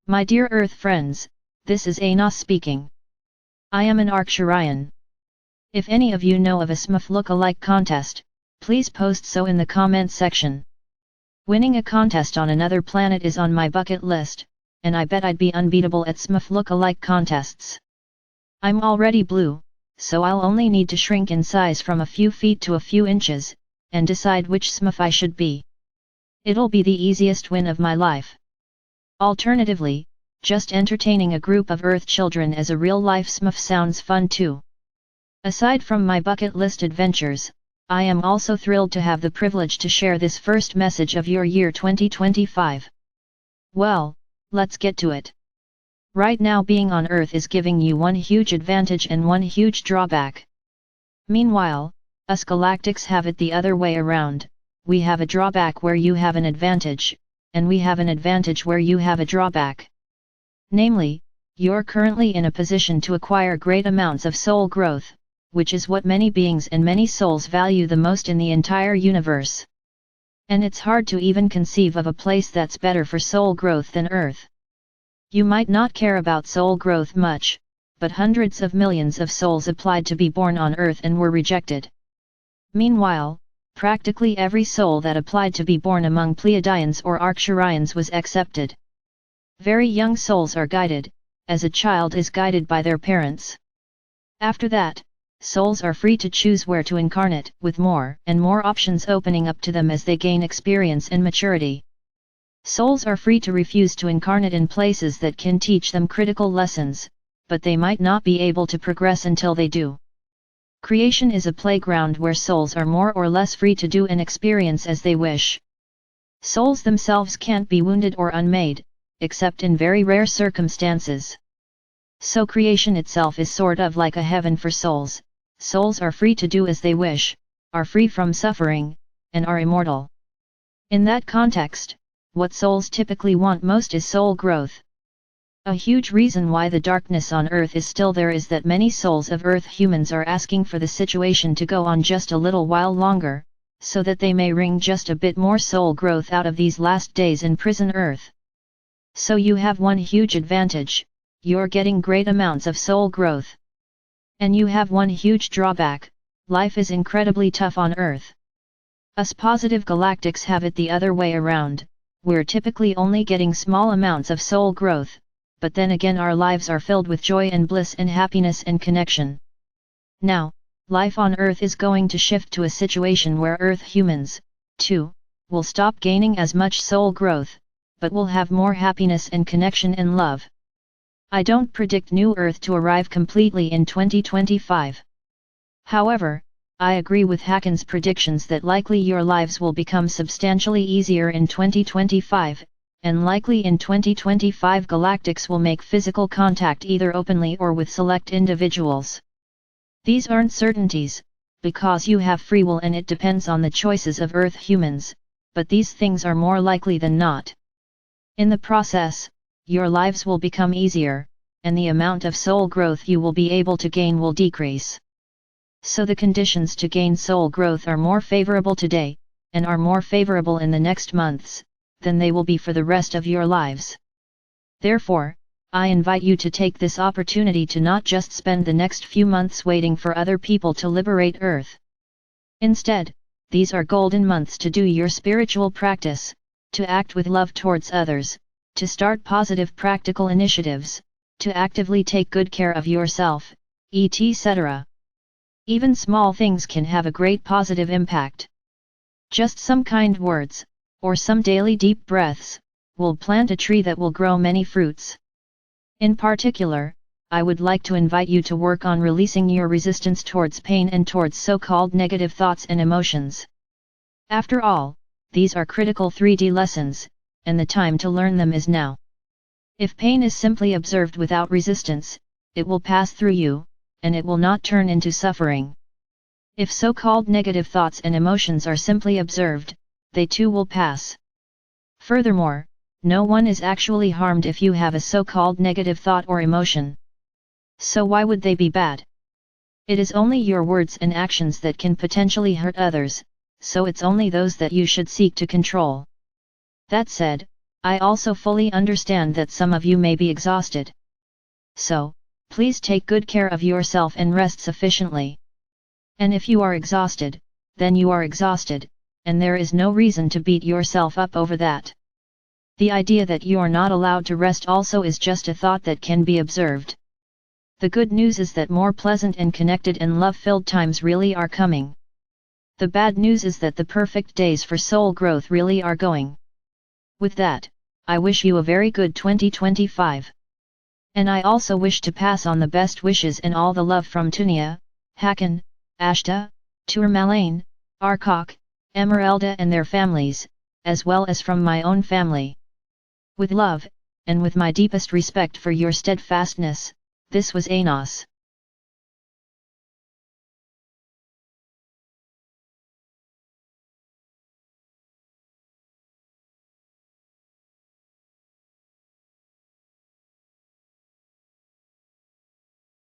My dear Earth friends, this is Anos speaking. I am an Arcturian. If any of you know of a SMF look-alike contest, please post so in the comment section. Winning a contest on another planet is on my bucket list, and I bet I'd be unbeatable at SMF look-alike contests. I'm already blue, so I'll only need to shrink in size from a few feet to a few inches, and decide which SMF I should be. It'll be the easiest win of my life. Alternatively, just entertaining a group of Earth children as a real-life SMF sounds fun too. Aside from my bucket list adventures, I am also thrilled to have the privilege to share this first message of your year 2025. Well, let's get to it. Right now being on Earth is giving you one huge advantage and one huge drawback. Meanwhile, us galactics have it the other way around. We have a drawback where you have an advantage, and we have an advantage where you have a drawback. Namely, you're currently in a position to acquire great amounts of soul growth, which is what many beings and many souls value the most in the entire universe. And it's hard to even conceive of a place that's better for soul growth than Earth. You might not care about soul growth much, but hundreds of millions of souls applied to be born on Earth and were rejected. Meanwhile, practically every soul that applied to be born among Pleiadians or Arcturians was accepted. Very young souls are guided, as a child is guided by their parents. After that, souls are free to choose where to incarnate, with more and more options opening up to them as they gain experience and maturity. Souls are free to refuse to incarnate in places that can teach them critical lessons, but they might not be able to progress until they do. Creation is a playground where souls are more or less free to do and experience as they wish. Souls themselves can't be wounded or unmade, except in very rare circumstances. So creation itself is sort of like a heaven for souls. Souls are free to do as they wish, are free from suffering, and are immortal. In that context, what souls typically want most is soul growth. A huge reason why the darkness on Earth is still there is that many souls of Earth humans are asking for the situation to go on just a little while longer, so that they may wring just a bit more soul growth out of these last days in prison Earth. So you have one huge advantage: you're getting great amounts of soul growth. And you have one huge drawback: life is incredibly tough on Earth. Us positive galactics have it the other way around. We're typically only getting small amounts of soul growth, but then again our lives are filled with joy and bliss and happiness and connection. Now, life on Earth is going to shift to a situation where Earth humans, too, will stop gaining as much soul growth, but will have more happiness and connection and love. I don't predict New Earth to arrive completely in 2025. However, I agree with Haken's predictions that likely your lives will become substantially easier in 2025, and likely in 2025 galactics will make physical contact either openly or with select individuals. These aren't certainties, because you have free will and it depends on the choices of Earth humans, but these things are more likely than not. In the process, your lives will become easier, and the amount of soul growth you will be able to gain will decrease. So the conditions to gain soul growth are more favorable today, and are more favorable in the next months, than they will be for the rest of your lives. Therefore, I invite you to take this opportunity to not just spend the next few months waiting for other people to liberate Earth. Instead, these are golden months to do your spiritual practice, to act with love towards others, to start positive practical initiatives, to actively take good care of yourself, etc. Even small things can have a great positive impact. Just some kind words, or some daily deep breaths, will plant a tree that will grow many fruits. In particular, I would like to invite you to work on releasing your resistance towards pain and towards so-called negative thoughts and emotions. After all, these are critical 3D lessons, and the time to learn them is now. If pain is simply observed without resistance, it will pass through you, and it will not turn into suffering. If so-called negative thoughts and emotions are simply observed, they too will pass. Furthermore, no one is actually harmed if you have a so-called negative thought or emotion. So why would they be bad? It is only your words and actions that can potentially hurt others, so it's only those that you should seek to control. That said, I also fully understand that some of you may be exhausted. So, please take good care of yourself and rest sufficiently. And if you are exhausted, then you are exhausted, and there is no reason to beat yourself up over that. The idea that you are not allowed to rest also is just a thought that can be observed. The good news is that more pleasant and connected and love-filled times really are coming. The bad news is that the perfect days for soul growth really are going. With that, I wish you a very good 2025. And I also wish to pass on the best wishes and all the love from Tunia, Hakan, Ashta, Tourmaline, Arkok, Emeralda and their families, as well as from my own family. With love, and with my deepest respect for your steadfastness, this was Anos.